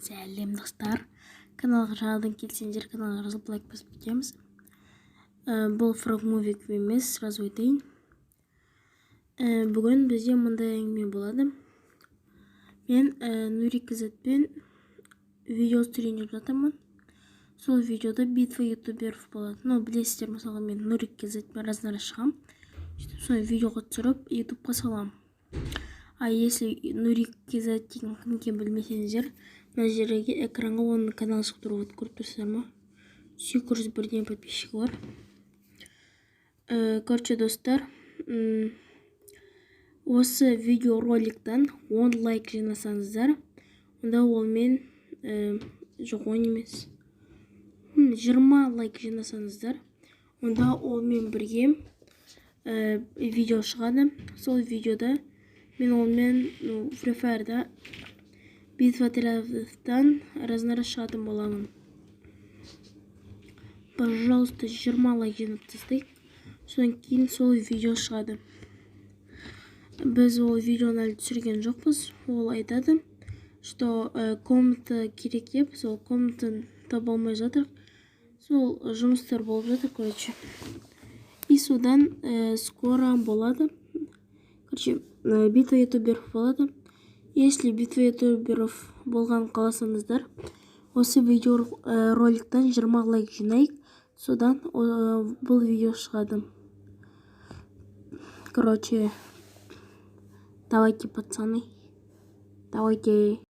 Сәлем достар, каналға жаңадан келсеңдер каналға жазылып лайк басып кетеміз. Бұл Frog Movie емес, сразу айтайын. Бүгін бізде мындай әңгіме болады. Мен Нурик Кізетпен видео түсірейін деп жатырмын. Сол видеода битва ютуберов болады. Білесіздер, мысалы мен Нурик Кізетпен разнара шығам. Сол видеоға түсіріп ютубқа салам. А если Нурик Кізет деген кім екенін білмесеңіздер, мына жерге экранға оның каналы шығып тұрып көріп тұрсыздар ма? 801 подписчигі бар. Короче, достар, осы видеороликтан 10 лайк жинасаңыздар, онда ол мен жоқ 10 емес 20 лайк жинасаңыздар, онда ол мен бірге видео шығады. Сол видеода мен ол мен Free Fire'да битва телевизордан разнара шығатын боламын. Пожалуйста, 20 лайк жинап тастайық. Содан кейін сол видео шығады. Біз ол видеоны әлі түсірген жоқпыз. Ол айтады, что комната керек деп, сол комнатаны таба алмай жатыр. Сол жұмыстар болып жатыр, короче. И содан скоро болады. Короче, битва ютуберов болады. Если битва ютуберов болған қаласаңыздар, осы видео роликтан 20 лайк жинайық. Содан бұл видео шығады. Короче, давайте, пацаны, давайте.